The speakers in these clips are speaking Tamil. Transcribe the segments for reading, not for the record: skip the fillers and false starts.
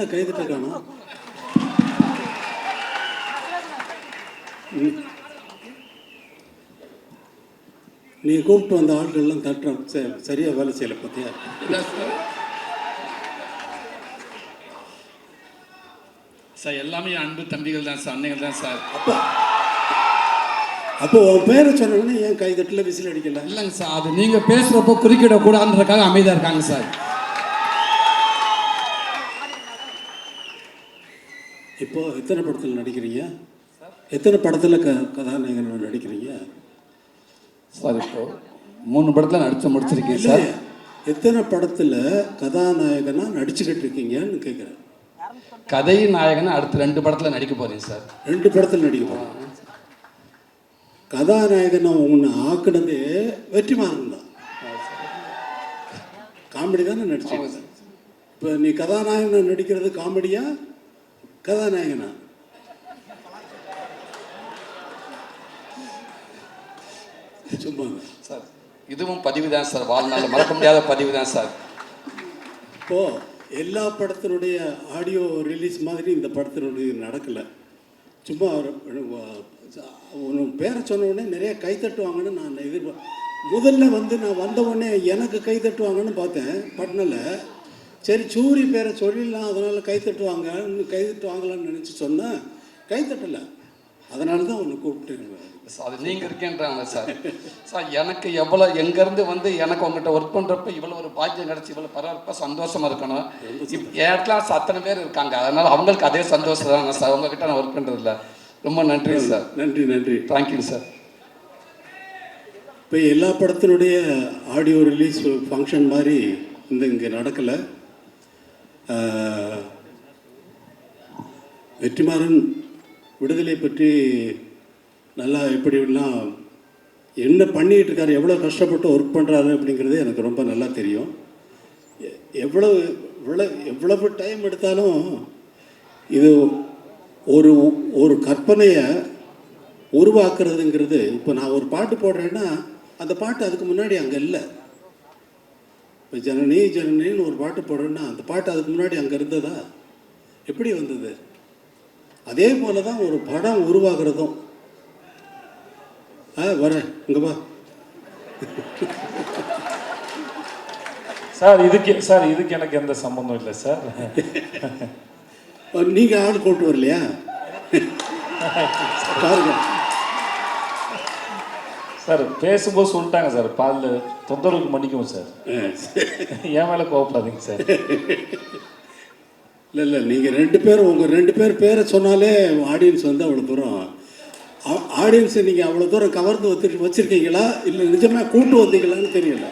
என்ன கைதிட்ட காணோம்? நீ கூப்பிட்டு வந்த ஆட்கள்லாம் தட்டுறோம். சரியா வேலை செய்யலை பார்த்தியா? சார் எல்லாமே அன்பு தம்பிகள் தான் சார், அன்னைகள் தான் சார். அப்போ உன் பேரை சொன்னோன்னே ஏன் கைதட்டில் விசில் அடிக்கல? இல்லைங்க சார், அது நீங்கள் பேசுகிறப்போ குறுக்கிடக்கூடாதுன்றதுக்காக அமைதியாக இருக்காங்க சார். இப்போ எத்தனை படத்தில் நடிக்கிறீங்க? எத்தனை படத்தில் கதாநாயகன் நடிக்கிறீங்க சார்? இப்போ 3 படத்தில் முடிச்சிருக்கீங்க சார். எத்தனை படத்தில் கதாநாயகனாக நடிச்சுக்கிட்டு இருக்கீங்கன்னு கேட்குறேன். கதை நாயகனை அடுத்து 2 படத்தில் நடிக்க போகிறீங்க சார். 2 படத்தில் நடிக்க போகிறேன். கதாநாயகனை ஒன்று ஆக்குனதே வெற்றிமாறன் தான். காமெடி தானே நடிச்சீங்க. இப்போ நீ கதாநாயகனை நடிக்கிறது காமெடியா கதாநாயகனா? சும்மா சார், இதுவும் பதிவு தான் சார், வாழ்நாள் மறக்க முடியாத பதிவு தான் சார். இப்போ எல்லா படத்தினுடைய ஆடியோ ரிலீஸ் மாதிரி இந்த படத்தினுடைய நடக்கலை. சும்மா பேரை சொன்ன உடனே நிறைய கைத்தட்டுவாங்கன்னு நான் முதல்ல நான் வந்த உடனே எனக்கு கைத்தட்டுவாங்கன்னு பார்த்தேன் பட்னில். சரி சூரி பேரை சொல்லிடலாம், அதனால் கைத்தட்டுவாங்களான்னு நினச்சி சொன்னேன். கைத்தட்டலை. அதனால தான் ஒன்று கூப்பிட்டு அது நீங்கள் இருக்கேன்றாங்க சார். சார் எனக்கு எவ்வளோ எங்கேருந்து எனக்கு உங்கள்கிட்ட ஒர்க் பண்ணுறப்ப இவ்வளோ ஒரு பாக்கியம் கிடச்சி இவ்வளோ பரவாயில்ல சந்தோஷமாக இருக்கணும். என் இடத்துல அத்தனை பேர் இருக்காங்க, அதனால் அவங்களுக்கு அதே சந்தோஷம் தான் சார். உங்ககிட்ட நான் ஒர்க் பண்ணுறதில்ல. ரொம்ப நன்றி சார். நன்றி. Thank you sir. இப்போ எல்லா படத்தினுடைய ஆடியோ ரிலீஸ் ஃபங்க்ஷன் மாதிரி இங்கே நடக்கலை. வெற்றிமாறன் விடுதலை பற்றி நல்லா எப்படிலாம் என்ன பண்ணிகிட்டு இருக்காரு, எவ்வளோ கஷ்டப்பட்டு ஒர்க் பண்ணுறாரு அப்படிங்கிறது எனக்கு ரொம்ப நல்லா தெரியும். எவ்வளவு டைம் எடுத்தாலும் இது ஒரு கற்பனையை உருவாக்குறதுங்கிறது. இப்போ நான் ஒரு பாட்டு போடுறேன்னா அந்த பாட்டு அதுக்கு முன்னாடி அங்கே இல்லை. இப்போ ஜனனின்னு ஒரு பாட்டு போடுறேன்னா அந்த பாட்டு அதுக்கு முன்னாடி அங்கே இருந்ததா? எப்படி வந்தது? அதே போல தான் ஒரு படம் உருவாகிறதும். வரேன் இங்கே வா சார். இதுக்கு எனக்கு எந்த சம்பந்தம் இல்லை சார். நீங்கள் ஆள் கூப்பிட்டு வரலையா? பாருங்க சார், பேசும்போது சொல்லிட்டாங்க சார், பாலில் தொந்தரவுக்கு மன்னிக்கும் சார். என் மேலே கோவப்படாதீங்க சார். இல்லை நீங்கள் 2 பேரும் உங்கள் 2 பேர் பேரை சொன்னாலே ஆடியன்ஸ் அவ்வளோ தூரம் ஆடியன்ஸை நீங்கள் அவ்வளோ தூரம் கவர்ந்து வச்சுருக்கீங்களா இல்லை நிஜமாக கூட்டு வந்தீங்களான்னு தெரியல.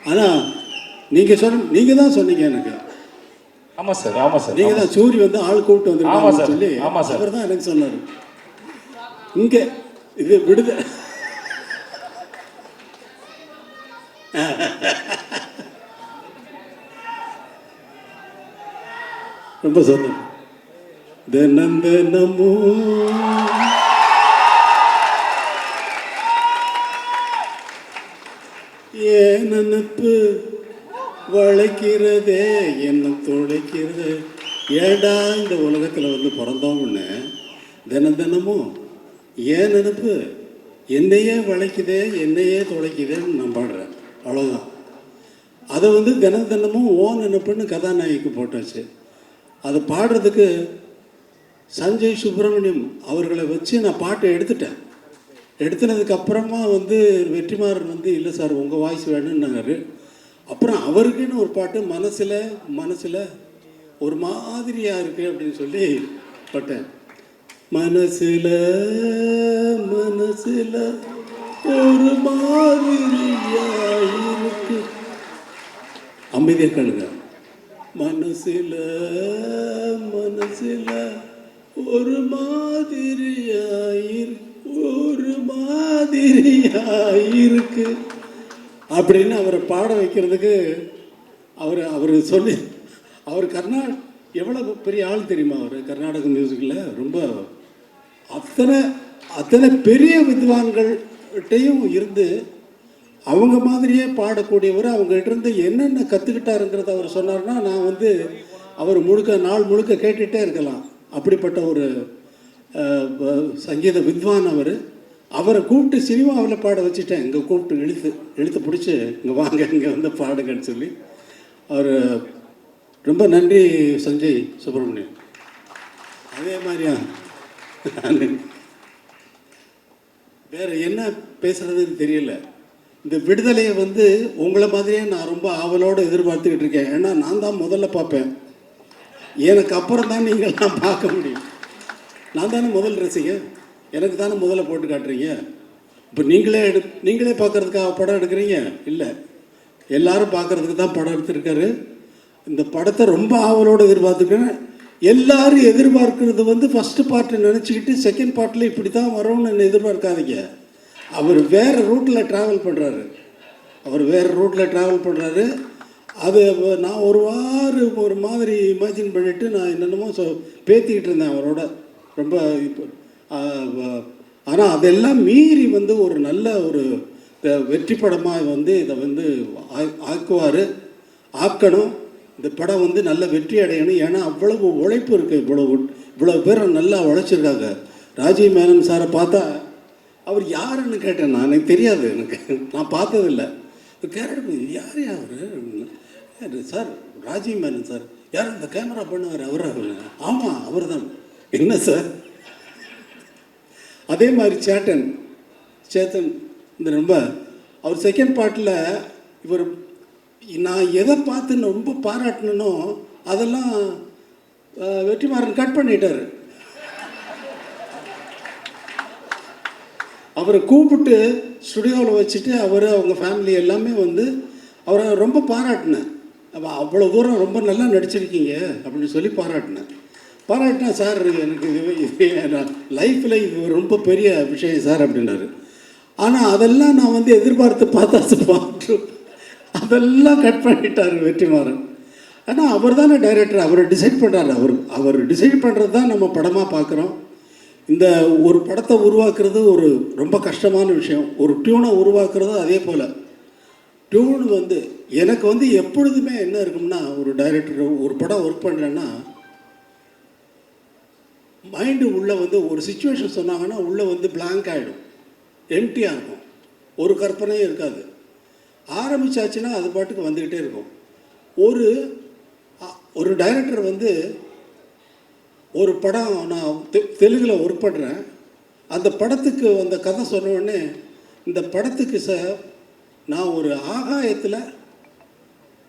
ஆனால் நீங்கள் தான் சொன்னீங்க எனக்கு. ஆமாம் சார். நீங்கள் தான் சூரி ஆள் கூப்பிட்டு வந்துருக்காங்க சொல்லி சார். அவர் தான் எனக்கு சொன்னார். இங்கே இது விடுதலை ரொம்ப சொன்னேன். தினமோ ஏன் நினப்பு வளைக்கிறதே என்ன துளைக்கிறது. ஏடா இந்த உலகத்தில் பிறந்தோம்னு தினமும் ஏன் நினப்பு என்னையே வளைக்குதே என்னையே துளைக்குதேன்னு நான் பாடுறேன். அவ்வளோதான். அதை தினமும் ஓ நினப்புன்னு கதாநாயகிக்கு போட்டாச்சு. அதை பாடுறதுக்கு சஞ்சய் சுப்பிரமணியம் அவர்களை வச்சு நான் பாட்டை எடுத்துனதுக்கப்புறமா வெற்றிமாறன் இல்லை சார் உங்கள் வாய்ஸ் வேணும்னாரு. அப்புறம் அவருக்குன்னு ஒரு பாட்டு மனசில் ஒரு மாதிரியாக இருக்குது அப்படின்னு சொல்லி பாட்டேன். மனசில் ஒரு மாதிரியாக இருக்கு. அமைதியாக கேளுங்க. மனசில் ஒரு மாதிரியாயிருக்கு அப்படின்னு அவரை பாட வைக்கிறதுக்கு அவர் சொல்லி அவர் எவ்வளோ பெரிய ஆள் தெரியுமா? அவர் கர்நாடக மியூசிக்கில் ரொம்ப அத்தனை பெரிய வித்வான்கள்கிட்டையும் இருந்து அவங்க மாதிரியே பாடக்கூடியவர். அவங்ககிட்ட இருந்து என்னென்ன கற்றுக்கிட்டாருங்கிறத அவர் சொன்னார்னா நான் வந்து அவர் நாள் முழுக்க கேட்டுகிட்டே இருக்கலாம். அப்படிப்பட்ட ஒரு சங்கீத வித்வான் அவர். அவரை கூப்பிட்டு சினிமாவில் பாட வச்சுட்டேன். இங்கே கூப்பிட்டு இழுத்து பிடிச்சி இங்கே வாங்க, இங்கே வந்து பாடுங்கன்னு சொல்லி. அவர் ரொம்ப நன்றி சஞ்சய் சுப்பிரமணியன். அதே மாதிரியா வேறு என்ன பேசுகிறதுன்னு தெரியல. இந்த விடுதலையை வந்து உங்களை மாதிரியே நான் ரொம்ப ஆவலோடு எதிர்பார்த்துக்கிட்டு இருக்கேன். ஏன்னா நான் தான் முதல்ல பார்ப்பேன். எனக்கு அப்புறம் தான் நீங்கள்லாம் பார்க்க முடியும். நான் தானே முதல் ரசிகன், எனக்கு தானே முதல்ல போட்டு காட்டுறீங்க. இப்போ நீங்களே பார்க்குறதுக்காக படம் எடுக்கிறீங்க இல்லை, எல்லாரும் பார்க்குறதுக்கு தான் படம் எடுத்துருக்காரு. இந்த படத்தை ரொம்ப ஆவலோடு எதிர்பார்த்துக்கிறேன். எல்லாரும் எதிர்பார்க்கறது வந்து ஃபஸ்ட்டு பார்ட்டை நினச்சிக்கிட்டு செகண்ட் பார்ட்டில் இப்படி தான் வரும்னு எதிர்பார்க்காதீங்க. அவர் வேறு ரூட்டில் ட்ராவல் பண்ணுறாரு. அது நான் ஒரு மாதிரி இமேஜின் பண்ணிவிட்டு நான் என்னென்னமோ பேத்திக்கிட்டு இருந்தேன் அவரோட ரொம்ப. இப்போ ஆனால் அதெல்லாம் மீறி வந்து ஒரு நல்ல ஒரு வெற்றி படமாக வந்து இதை வந்து ஆக்கணும். இந்த படம் வந்து நல்ல வெற்றி அடையணும். ஏன்னா அவ்வளவு உழைப்பு இருக்குது. இவ்வளோ பேர் நல்லா உழைச்சிருக்காங்க. ராஜீவ் மேனன் சாரை பார்த்தா அவர் யாருன்னு கேட்டேன். நான் எனக்கு தெரியாது, நான் பார்த்ததில்லை. கேரட் யார் அவர் சார்? ராஜீவ் மேனன் சார். யார் இந்த கேமரா பண்ணுவார்? அவர் ஆமாம் அவர் தான். என்ன சார்? அதே மாதிரி சேத்தன் இந்த ரொம்ப அவர் செகண்ட் பார்ட்டில் இவர் நான் எதை பார்த்து ரொம்ப பாராட்டணுன்னோ அதெல்லாம் வெற்றிமாறன் கட் பண்ணிட்டார். அவரை கூப்பிட்டு ஸ்டுடியோவில் வச்சுட்டு அவங்க ஃபேமிலி எல்லாமே வந்து அவரை ரொம்ப பாராட்டினேன். அவ்வளோ தூரம் ரொம்ப நல்லா நடிச்சிருக்கீங்க அப்படின்னு சொல்லி பாராட்டினா சார் எனக்கு இது லைஃப்பில் இது ரொம்ப பெரிய விஷயம் சார் அப்படின்னாரு. ஆனால் அதெல்லாம் நான் வந்து எதிர்பார்த்து பார்த்து அதெல்லாம் கட் பண்ணிட்டார் வெற்றிமாறன். ஆனால் அவர் தானே டைரக்டர், அவர் டிசைட் பண்ணுறாரு. அவர் டிசைட் பண்ணுறது தான் நம்ம படமாக பார்க்குறோம். இந்த ஒரு படத்தை உருவாக்குறது ஒரு ரொம்ப கஷ்டமான விஷயம். ஒரு டியூனை உருவாக்குறது அதே போல். டியூன் வந்து எனக்கு வந்து எப்பொழுதுமே என்ன இருக்கும்னா, ஒரு டைரக்டர் ஒரு படம் ஒர்க் பண்ணுறேன்னா மைண்டு உள்ளே வந்து ஒரு சிச்சுவேஷன் சொன்னாங்கன்னா உள்ளே வந்து பிளாங்க் ஆகிடும், எம்டியாக இருக்கும், ஒரு கற்பனையும் இருக்காது. ஆரம்பித்தாச்சுன்னா அது பாட்டுக்கு வந்துக்கிட்டே இருக்கும். ஒரு டைரக்டர் வந்து ஒரு படம் நான் தெலுங்கில் ஒர்க் பண்ணுறேன். அந்த படத்துக்கு அந்த கதை சொன்ன உடனே இந்த படத்துக்கு சார் நான் ஒரு ஆகாயத்தில்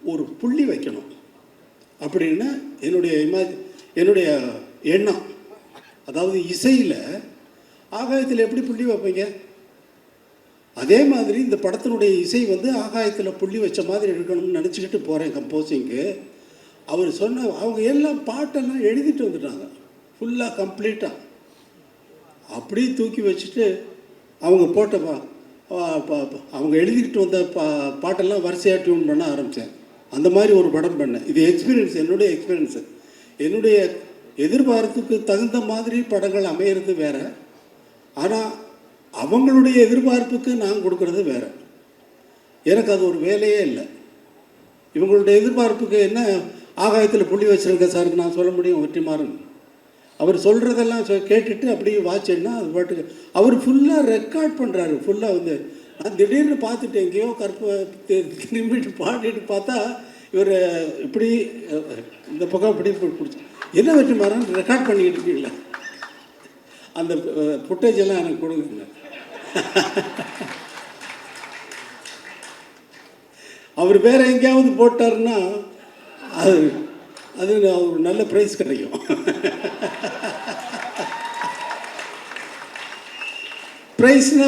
ஒரு புள்ளி வைக்கணும் அப்படின்னு என்னுடைய எண்ணம். அதாவது இசையில் ஆகாயத்தில் எப்படி புள்ளி வைப்பீங்க? அதே மாதிரி இந்த படத்தினுடைய இசை வந்து ஆகாயத்தில் புள்ளி வச்ச மாதிரி இருக்கணும்னு நினச்சிக்கிட்டு போகிறேன் கம்போசிங்க்கு. அவர் அவங்க எல்லாம் பாட்டெல்லாம் எழுதிட்டு வந்துட்டாங்க ஃபுல்லாக கம்ப்ளீட்டாக. அப்படியே தூக்கி வச்சுட்டு அவங்க அவங்க எழுதிக்கிட்டு வந்த பாட்டெல்லாம் வரிசையாக டியூன் பண்ண ஆரம்பித்தேன். அந்த மாதிரி ஒரு படம் பண்ணேன். இது எக்ஸ்பீரியன்ஸ், என்னுடைய எக்ஸ்பீரியன்ஸு. என்னுடைய எதிர்பார்ப்புக்கு தகுந்த மாதிரி படங்கள் அமையிறது வேறு, ஆனால் அவங்களுடைய எதிர்பார்ப்புக்கு நான் கொடுக்கறது வேறு. எனக்கு அது ஒரு வேலையே இல்லை. இவங்களுடைய எதிர்பார்ப்புக்கு என்ன ஆகாயத்தில் புள்ளி வச்சுருக்க சார் நான் சொல்ல முடியும்? வெற்றிமாறன் அவர் சொல்கிறதெல்லாம் கேட்டுட்டு அப்படியே வாட்சேன்னா அது பாட்டுக்கு அவர் ஃபுல்லாக ரெக்கார்ட் பண்ணுறாரு. ஃபுல்லாக வந்து நான் திடீர்னு பார்த்துட்டு எங்கேயோ திரும்பிட்டு பாடிட்டு பார்த்தா இவர் இப்படி இந்த பக்கம் இப்படி பிடிச்சி என்ன வெற்றிமாறன் ரெக்கார்ட் பண்ணிக்கிட்டு இருக்கீங்களா? அந்த ஃபுட்டேஜ் எல்லாம் எனக்கு கொடுங்க. அவர் வேற எங்கேயாவது போட்டாருன்னா அது ஒரு நல்ல ப்ரைஸ் கிடைக்கும். ப்ரைஸ்னா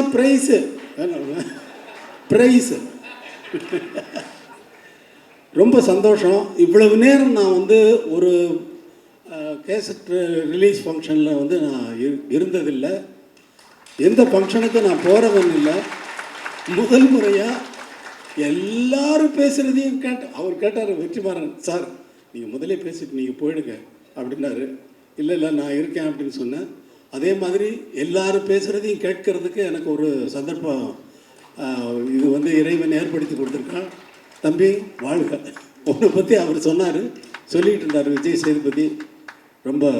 ப்ரைஸு ரொம்ப சந்தோஷம். இவ்வளவு நேரம் நான் வந்து ஒரு கேசட் ரிலீஸ் ஃபங்க்ஷனில் வந்து நான் இருந்ததில்லை. எந்த ஃபங்க்ஷனுக்கும் நான் போகிறவன் இல்லை. முதல் முறையாக எல்லாரும் பேசுகிறதையும் அவர் கேட்டார் வெற்றிமாறன் சார் நீங்கள் முதலே பேசிட்டு நீங்கள் போயிடுங்க அப்படின்னாரு. இல்லை நான் இருக்கேன் அப்படின்னு சொன்னேன். அதே மாதிரி எல்லாரும் பேசுகிறதையும் கேட்கறதுக்கு எனக்கு ஒரு சந்தர்ப்பம் இது வந்து இறைவன் ஏற்படுத்தி கொடுத்துருக்கான். தம்பி வாழ்க. உன்னை பற்றி அவர் சொன்னார், சொல்லிகிட்டு இருந்தார் விஜய் சேதுபதி. ரொம்ப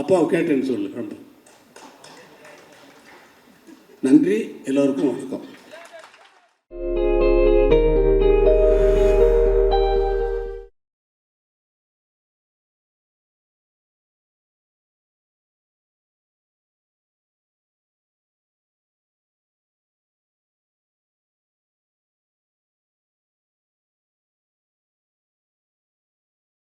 அப்பாவை கேட்டேன்னு சொல்லு. ரொம்ப நன்றி. எல்லோருக்கும் வணக்கம்.